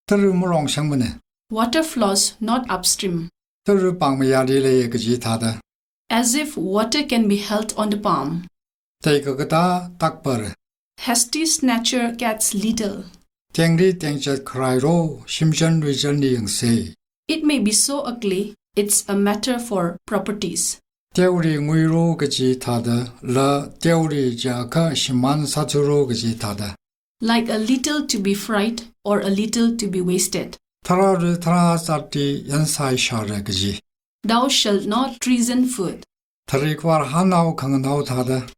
Taru morong shangmane. Water flows not upstream. Taru pangmayadi le gaji tada. As if water can be held on the palm. Taikagata takpar. Hasty snatcher gets little. Tengri tengchat krairo shimjan region yang say. It may be so ugly, it's a matter for properties. Teori nguiro gaji tada la teori jaka shiman saturo gaji tada. Like a little to be fried or a little to be wasted. Tararu tarasati yansai shara gaji. Thou shalt not treason food. Tarikwar hanau kanganau tada.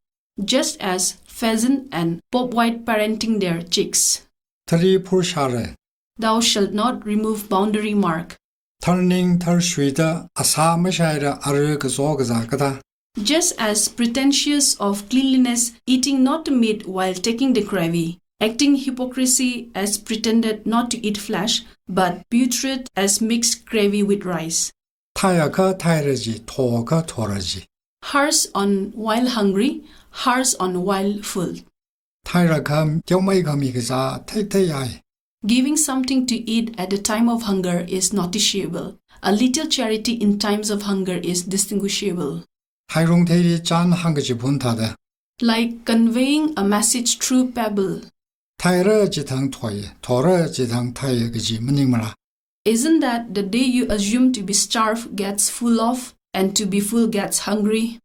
Just as pheasant and bobwhite parenting their chicks. Tari pur shara. Thou shalt not remove boundary mark. Turning Tarshwita Asa Mashaira Arukazogazakata. Just as pretentious of cleanliness, eating not meat while taking the gravy, acting hypocrisy as pretended not to eat flesh, but putrid as mixed gravy with rice. Tayaka Tairaji, Toka Toraji. Harsh on while hungry, harsh on while full. Tairakam, Yomaikamigaza, Tayai. Giving something to eat at the time of hunger is noticeable. A little charity in times of hunger is distinguishable. Hairung Tedi Jan Hangaji Puntada. Like conveying a message through pebble. Taira Jitang Toy, Tora Jitang Tayagaji Munimara. Isn't that the day you assume to be starved gets full of, and to be full gets hungry?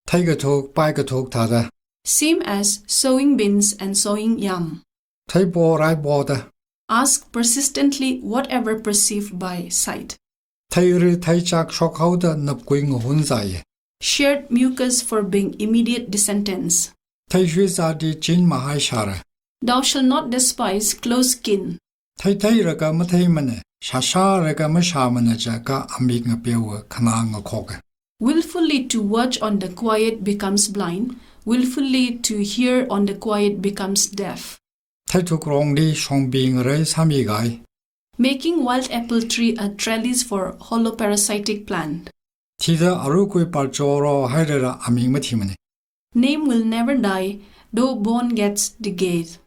Taigatok, Bagatok Tada. Same as sowing beans and sowing yam. Taibo Rai Border. Ask persistently whatever perceived by sight. Tairi Taichak Shokauda Napquing Hunzai. Shared mucus for being immediate descendants. Taishwizadi Jin Mahashara. Thou shalt not despise close kin. Tairaga Mataimane, Shasharaga Mashamana Jaka Amigna Bewa Kananga Koga. Willfully to watch on the quiet becomes blind. Willfully to hear on the quiet becomes deaf. Taituk wrongly shong being Ray Samigai. Making wild apple tree a trellis for holoparasitic plant. Tida Arukui Parjoro Haidera Amigmatimane. Name will never die, though bone gets decayed.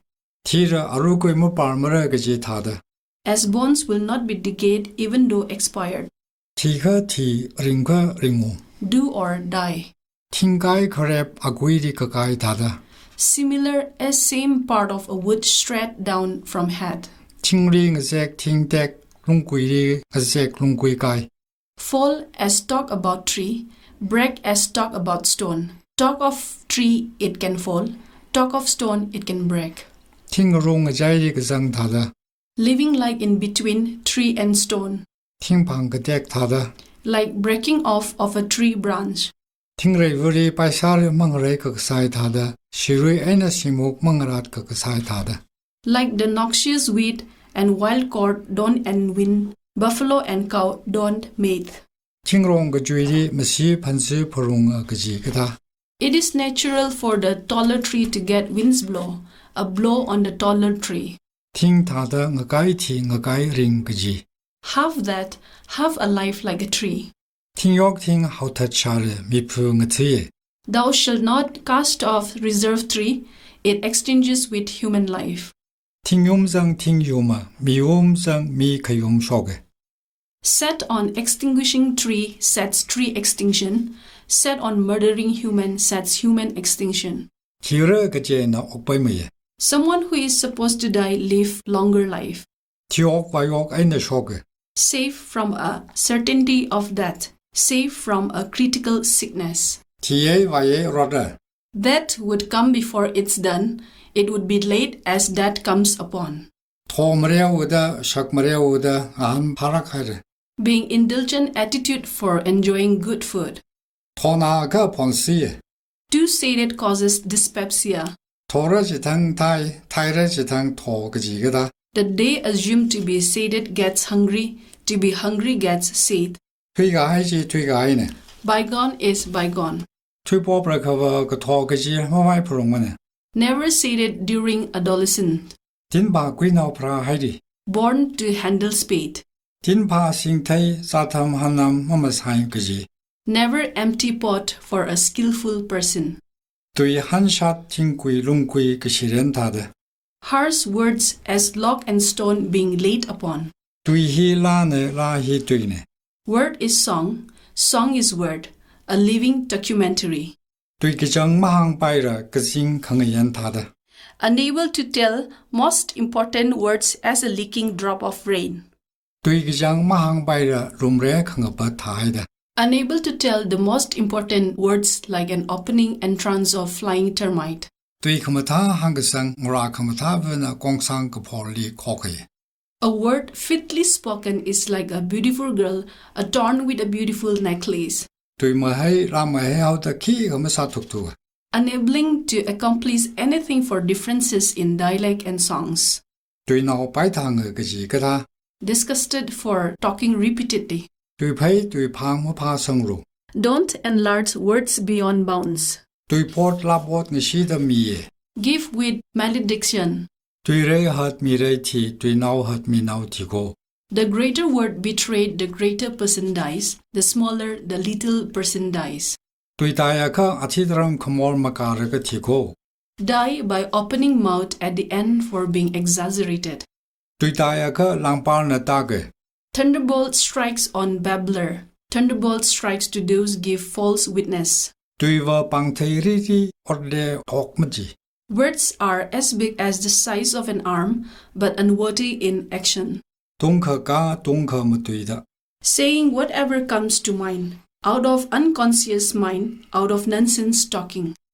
Tira Arukui Mupar Gaji Tada. As bones will not be decayed even though expired. Tika ti ringa ringu. Do or die. Tingai Karep Aguidi Kakai Tada. Similar as same part of a wood straight down from head. Tingling Zek Ting Dek Lungui Zek Lungui Kai. Fall as talk about tree, break as talk about stone. Talk of tree it can fall, talk of stone it can break. Tingrung Zaidi Zang Tada. Living like in between tree and stone. Tingpang Dek Tada. Like breaking off of a tree branch. Tingre Vuri Paisari Mangre Kaksai Tada. Shiri Ena Simuk Mangarat Kaksai Tada. Like the noxious weed and wild cord don't and win, buffalo and cow don't mate. Tingrong Gajuidi Masi Pansu Purunga Gaji Gata. It is natural for the taller tree to get winds blow, a blow on the taller tree. Ting Tada Ngagai Ti Ngagai Ring Gaji. Have that, have a life like a tree. Ting Yok Ting Hao Tangkhul Mipu Ngati. Thou shalt not cast off reserve tree, it exchanges with human life. Ting Yumzang Ting Yuma, Mi Yumzang Mi Kayum Shoge. Set on extinguishing tree sets tree extinction, set on murdering human sets human extinction. Tira Gajena Okbaimaye. Someone who is supposed to die live longer life. Tiok Wayok Aina Shoge. Safe from a certainty of death, safe from a critical sickness. Tie Vaye Roda. That would come before it's done. It would be late as that comes upon. Tomrea Uda, Shakmarea Uda, Aham Parakare. Being indulgent attitude for enjoying good food. Tonaga Ponsi. Too sated causes dyspepsia. Tora Jitang Tai, Taira Jitang Togajigada. The day assumed to be sated gets hungry, to be hungry gets sate. Twigaiji Twigaine. Bygone is bygone. Twibobrakava Gatogaji Mawai Purumane. Never sated during adolescence. Dinba Guinau Pra Heidi. Born to handle spade. Dinpa Sing Tai Satam Hanam Mamashain Gaji. Never empty pot for a skillful person. Tui Hanshat Tingui Lungui Gashiren Tada. harsh words as lock and stone being laid upon. Tui hi la ne la hi tui ne. Word is song, song is word, a living documentary. Tui ki chang mahang pai ra ka sing khang yan tha da. Unable to tell most important words as a leaking drop of rain. Tui ki chang mahang pai ra rum re khang pa thai da. Unable to tell the most important words like an opening entrance of flying termite. Tui kham tha hang ka sang ngora kham tha vena kong sang ka phor li kho khai. A word fitly spoken is like a beautiful girl adorned with a beautiful necklace, Tui ma hai ra ma hai hau ta khi kham sa thuk tu. enabling to accomplish anything for differences in dialect and songs. Tui nao pai tha nge ka ji ka tha. Disgusted for talking repeatedly. Tui phai tui phang ma pha sang ru. Don't enlarge words beyond bounds. Tui pot la pot nge shi da mi ye. Give with malediction. Tui re hat mi re thi tui nao hat mi nao thi ko. The greater word betrayed, the greater person dies. The smaller, the little person dies. Tui ta ya kha athi daram khamor ma ka ra ka thi ko. Die by opening mouth at the end for being exaggerated. Tui ta ya kha lang par na ta ge. Thunderbolt strikes on babbler. Thunderbolt strikes to those give false witness. Tui va pang thei ri ri or le thok ma ji. Words are as big as the size of an arm, but unworthy in action. Tung kha ka tung kha ma tui da. Saying whatever comes to mind, out of unconscious mind, out of nonsense talking.